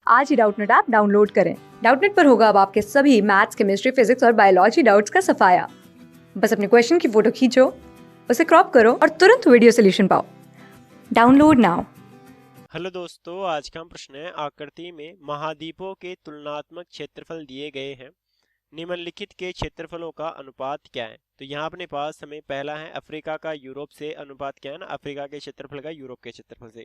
आज ही Doubtnut app download करें। Doubtnut पर होगा अब आपके सभी मैथ्स, केमिस्ट्री, फिजिक्स और बायोलॉजी डाउट्स का सफाया। बस अपने क्वेश्चन की फोटो खींचो, उसे क्रॉप करो और तुरंत वीडियो सोल्यूशन पाओ। Download now. हेलो दोस्तों, आज का हम प्रश्न है आकृति में महाद्वीपों के तुलनात्मक क्षेत्रफल दिए गए हैं, निम्नलिखित के क्षेत्रफलों का अनुपात क्या है। तो यहाँ अपने पास हमें पहला है अफ्रीका का यूरोप से अनुपात क्या है ना, अफ्रीका के क्षेत्रफल का यूरोप के क्षेत्रफल से।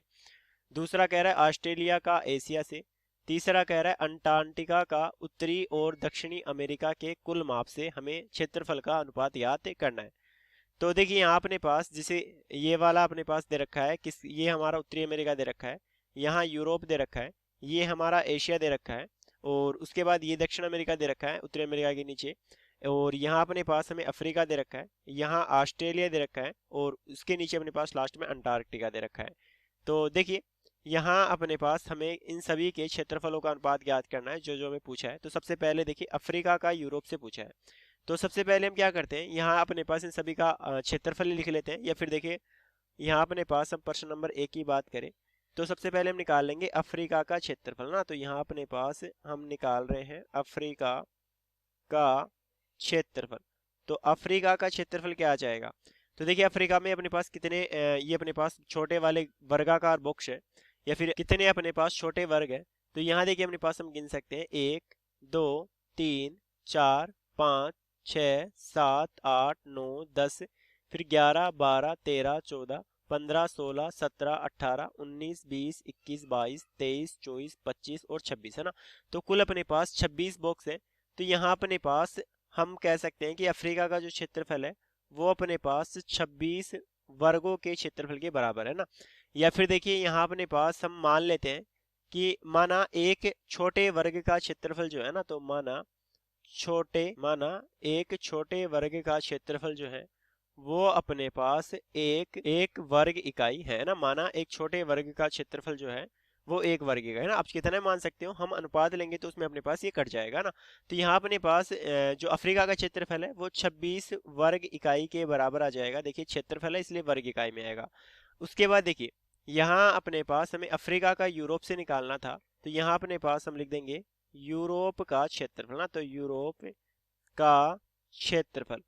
दूसरा कह रहा है ऑस्ट्रेलिया का एशिया से। तीसरा कह रहा है अंटार्कटिका का उत्तरी और दक्षिणी अमेरिका के कुल माप से हमें क्षेत्रफल का अनुपात याद करना है। तो देखिए यहाँ अपने पास जिसे ये वाला अपने पास दे रखा है, किस ये हमारा उत्तरी अमेरिका दे रखा है, यहाँ यूरोप दे रखा है, ये हमारा एशिया दे रखा है, और उसके बाद ये दक्षिण अमेरिका दे रखा है उत्तरी अमेरिका के नीचे, और यहाँ अपने पास हमें अफ्रीका दे रखा है, यहाँ ऑस्ट्रेलिया दे रखा है, और उसके नीचे अपने पास लास्ट में अंटार्कटिका दे रखा है। तो देखिए यहाँ अपने पास हमें इन सभी के क्षेत्रफलों का अनुपात ज्ञात करना है जो जो हमें पूछा है। तो सबसे पहले देखिए अफ्रीका का यूरोप से पूछा है, तो सबसे पहले हम क्या करते हैं, यहाँ अपने पास इन सभी का क्षेत्रफल लिख लेते हैं। या फिर देखिए यहाँ अपने पास हम प्रश्न नंबर 1 की बात करें तो सबसे पहले हम निकाल लेंगे अफ्रीका का क्षेत्रफल ना। तो यहाँ अपने पास हम निकाल रहे हैं अफ्रीका का क्षेत्रफल। तो अफ्रीका का क्षेत्रफल क्या आ जाएगा। तो देखिए अफ्रीका में अपने पास कितने ये अपने पास छोटे वाले वर्गाकार बॉक्स है, या फिर कितने अपने पास छोटे वर्ग है। तो यहाँ देखिए अपने पास हम गिन सकते हैं 1 2 3 4 5 6 7 8 9 10, फिर 11 12 13 14 15 16 17 18 19 20 21 22 23 24 25 और 26 है ना। तो कुल अपने पास 26 बॉक्स है। तो यहाँ अपने पास हम कह सकते हैं कि अफ्रीका का जो क्षेत्रफल है वो अपने पास 26 वर्गों के क्षेत्रफल के बराबर है ना। या फिर देखिए यहाँ अपने पास हम मान लेते हैं कि माना एक छोटे वर्ग का क्षेत्रफल जो है ना, तो माना एक छोटे वर्ग का क्षेत्रफल जो है वो अपने पास एक एक वर्ग इकाई है ना। माना एक छोटे वर्ग का क्षेत्रफल जो है वो एक वर्ग इकाई है ना। आप कितना मान सकते हो, हम अनुपात लेंगे तो उसमें अपने पास ये कट जाएगा ना। तो यहाँ अपने पास जो अफ्रीका का क्षेत्रफल है वो 26 वर्ग इकाई के बराबर आ जाएगा। देखिए क्षेत्रफल है इसलिए वर्ग इकाई में आएगा। उसके बाद देखिए यहाँ अपने पास हमें अफ्रीका का यूरोप से निकालना था, तो यहाँ अपने पास हम लिख देंगे यूरोप का क्षेत्रफल ना। तो यूरोप का क्षेत्रफल,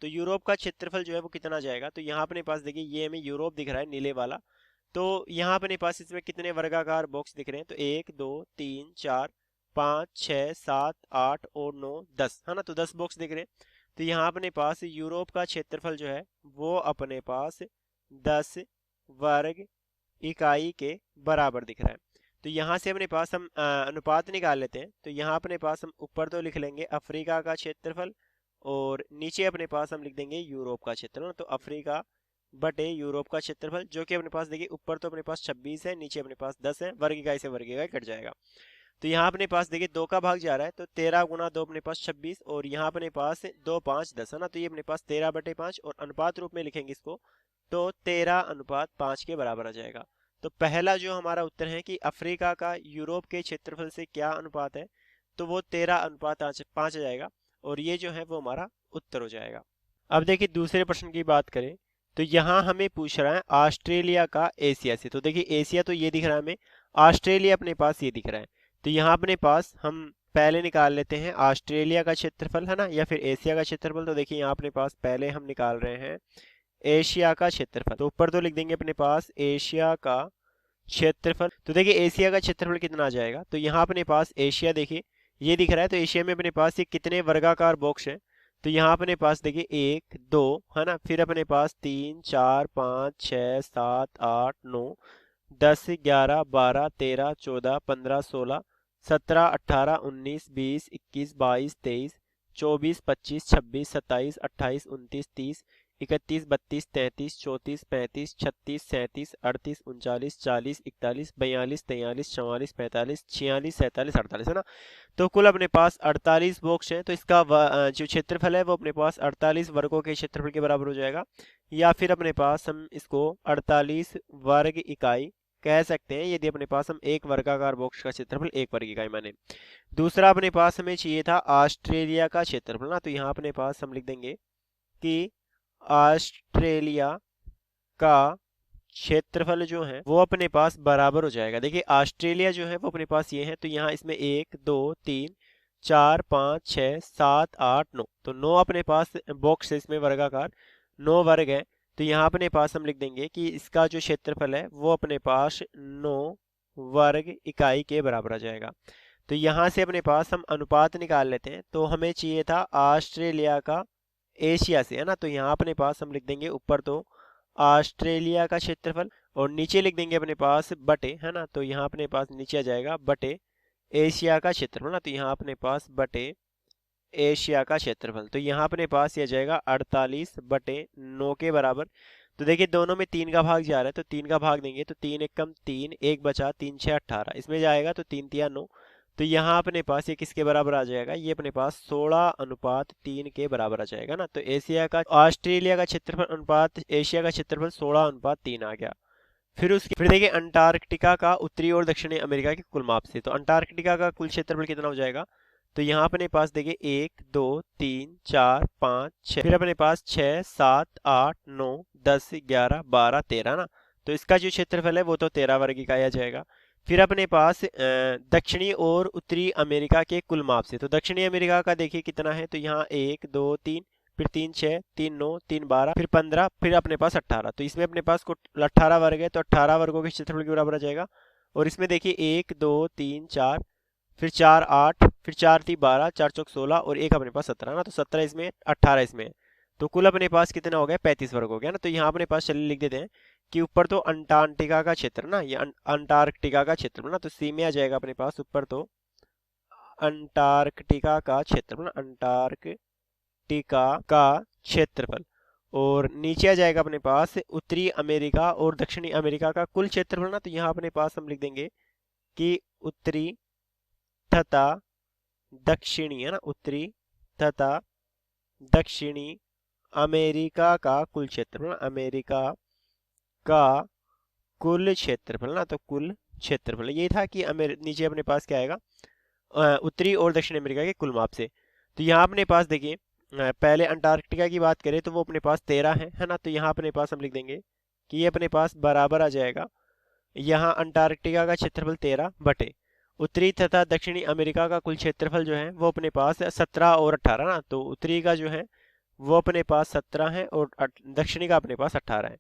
तो यूरोप का क्षेत्रफल जो है वो कितना जाएगा। तो यहाँ अपने पास देखिए ये हमें यूरोप दिख रहा है नीले वाला। तो यहाँ अपने पास इसमें कितने वर्गाकार बॉक्स दिख रहे हैं, तो 1 2 3 4 5 6 7 8 और 9 10 है ना। तो 10 बॉक्स दिख रहे हैं। तो यहाँ अपने पास यूरोप का क्षेत्रफल जो है वो अपने पास 10 वर्ग इकाई के बराबर दिख रहा है। तो यहाँ से अपने पास हम अनुपात निकाल लेते हैं। तो यहाँ अपने पास हम ऊपर तो लिख लेंगे अफ्रीका का क्षेत्रफल, और नीचे अपने पास हम लिख देंगे यूरोप का क्षेत्रफल। तो अफ्रीका बटे यूरोप का क्षेत्रफल जो कि अपने पास देखिए ऊपर तो अपने पास 26 है, नीचे अपने पास 10 है, वर्ग इकाई से वर्ग इकाई कट जाएगा। तो यहाँ अपने पास देखिए 2 का भाग जा रहा है, तो 13 गुना 2 अपने पास 26, और यहाँ अपने पास 2 5 10 है ना। तो ये अपने पास 13 बटे 5, और अनुपात रूप में लिखेंगे इसको तो 13 अनुपात 5 के बराबर आ जाएगा। तो पहला जो हमारा उत्तर है कि अफ्रीका का यूरोप के क्षेत्रफल से क्या अनुपात है, तो वो 13 अनुपात 5 आ जाएगा, और ये जो है वो हमारा उत्तर हो जाएगा। अब देखिए दूसरे प्रश्न की बात करें तो यहाँ हमें पूछ रहा है ऑस्ट्रेलिया का एशिया से। तो देखिए एशिया तो ये दिख रहा है हमें, ऑस्ट्रेलिया अपने पास ये दिख रहा है। तो यहाँ अपने पास हम पहले निकाल लेते हैं ऑस्ट्रेलिया का क्षेत्रफल है ना, या फिर एशिया का क्षेत्रफल। तो देखिए यहाँ अपने पास पहले हम निकाल रहे हैं एशिया का क्षेत्रफल। तो ऊपर तो लिख देंगे अपने पास एशिया का क्षेत्रफल। तो देखिए एशिया का क्षेत्रफल कितना आ जाएगा। तो यहाँ अपने पास एशिया देखिए ये दिख रहा है, तो एशिया में अपने पास ये कितने वर्गाकार बॉक्स है। तो यहाँ अपने पास देखिए 1 2 है ना, फिर अपने पास 3 4 5 6 7 8 9 10 11 12 13 14 15 16 17 18 19 20 21 22 23 24 25 26 27 28 29 30 31 32 33 34 35 36 37 38 39 40 41 42 43 44 45 46 47 48 है ना। तो कुल अपने पास 48 बॉक्स हैं। तो इसका जो क्षेत्रफल है वो अपने पास 48 वर्गों के क्षेत्रफल के बराबर हो जाएगा, या फिर अपने पास हम इसको 48 वर्ग इकाई कह सकते हैं यदि अपने पास हम एक वर्गाकार बॉक्स का क्षेत्रफल एक वर्ग इकाई माने। दूसरा अपने पास हमें चाहिए था ऑस्ट्रेलिया का क्षेत्रफल ना। तो यहाँ अपने पास हम लिख देंगे कि ऑस्ट्रेलिया का क्षेत्रफल जो है वो अपने पास बराबर हो जाएगा। देखिए ऑस्ट्रेलिया जो है वो अपने पास ये है, तो यहाँ इसमें 1 2 3 4 5 6 7 8 9, तो 9 अपने पास बॉक्स है इसमें वर्गाकार, 9 वर्ग है। तो यहाँ अपने पास हम लिख देंगे कि इसका जो क्षेत्रफल है वो अपने पास 9 वर्ग इकाई के बराबर आ जाएगा। तो यहाँ से अपने पास हम अनुपात निकाल लेते हैं। तो हमें चाहिए था ऑस्ट्रेलिया का एशिया से, है ना, तो यहाँ अपने पास हम लिख देंगे ऊपर तो ऑस्ट्रेलिया का क्षेत्रफल और नीचे लिख देंगे अपने पास बटे, है ना, तो यहाँ अपने पास नीचे आ जाएगा बटे एशिया का क्षेत्रफल ना, तो यहाँ अपने पास बटे एशिया का क्षेत्रफल। तो यहाँ अपने पास ये आ जाएगा 48/9 के बराबर। तो देखिए दोनों में 3 का भाग जा रहा है, तो 3 का भाग देंगे तो 3 एकम 3, 1 बचा 3 6 18, इसमें जाएगा तो 3 तिया 9। तो यहाँ अपने पास ये किसके बराबर आ जाएगा, ये अपने पास 16:3 के बराबर आ जाएगा ना। तो एशिया का ऑस्ट्रेलिया का क्षेत्रफल अनुपात एशिया का क्षेत्रफल 16:3 आ गया। फिर देखिए अंटार्कटिका का उत्तरी और दक्षिणी अमेरिका के कुल माप से, तो अंटार्कटिका का कुल क्षेत्रफल कितना हो जाएगा, तो यहाँ अपने पास देखिए 1 2 3 4 5 6, फिर अपने पास 6 7 8 9 10 11 12 13 ना, तो इसका जो क्षेत्रफल है वो तो 13 वर्ग इकाई आ जाएगा। फिर अपने पास दक्षिणी और उत्तरी अमेरिका के कुल माप से, तो दक्षिणी अमेरिका का देखिए कितना है, तो यहाँ 1 2 3, फिर 3 6 3 9 3 12, फिर 15, फिर अपने पास 18, तो इसमें अपने पास कुल 18 वर्ग है, तो 18 वर्गों के क्षेत्रफल के बराबर आ जाएगा। और इसमें देखिए 1 2 3 4, फिर 4 8, फिर 4 3 12, 4 चौक 16 और एक अपने पास 17 ना, तो 17 इसमें 18 इसमें, तो कुल अपने पास कितना हो गया 35 वर्ग हो गया ना। तो यहाँ अपने पास चलिए लिख देते हैं कि ऊपर तो अंटार्कटिका का क्षेत्र ना, ये अंटार्कटिका का क्षेत्र ना, तो सी में आ जाएगा अपने पास ऊपर तो अंटार्कटिका का क्षेत्रफल, अंटार्कटिका का क्षेत्रफल, और नीचे आ जाएगा अपने पास उत्तरी अमेरिका और दक्षिणी अमेरिका का कुल क्षेत्रफल ना। तो यहाँ अपने पास हम लिख देंगे कि उत्तरी तथा दक्षिणी, है ना, उत्तरी तथा दक्षिणी अमेरिका का कुल क्षेत्रफल, अमेरिका का कुल क्षेत्रफल ना, तो कुल क्षेत्रफल ये था कि नीचे अपने पास क्या आएगा उत्तरी और दक्षिण अमेरिका के कुल माप से। तो यहाँ अपने पास देखिए पहले अंटार्कटिका की बात करें तो वो अपने पास 13 है ना, तो यहाँ अपने पास हम लिख देंगे कि ये अपने पास बराबर आ जाएगा, यहाँ अंटार्कटिका का क्षेत्रफल 13 बटे उत्तरी तथा दक्षिणी अमेरिका का कुल क्षेत्रफल जो है वो अपने पास 17 और 18 ना, तो उत्तरी का जो है वो अपने पास 17 है और दक्षिणी का अपने पास 18 है।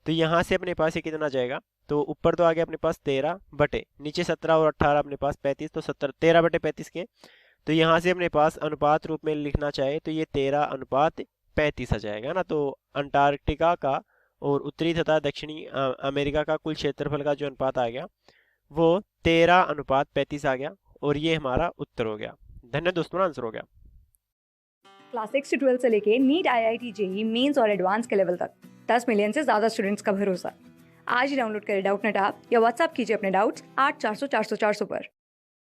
तो यहाँ से अपने पास ये कितना जाएगा, तो ऊपर तो आ गया अपने पास 13 बटे नीचे 17 और 18 अपने पास 35, तो 13 बटे 35 के, तो यहाँ से अपने पास अनुपात रूप में लिखना चाहे तो ये 13:35 आ जाएगा ना। तो अंटार्कटिका का और उत्तरी तथा दक्षिणी अमेरिका का कुल क्षेत्रफल का जो अनुपात आ गया वो 13:35 आ गया, और ये हमारा उत्तर हो गया। धन्यवाद दोस्तों, आंसर हो गया। क्लास 6 से 12 से लेके नीट IIT JEE मेंस और एडवांस के लेवल तक 10 मिलियन से ज़्यादा स्टूडेंट्स का भरोसा। आज ही डाउनलोड करें डाउटनेट ऐप या व्हाट्सएप कीजिए अपने डाउट्स 8400 400 400 पर।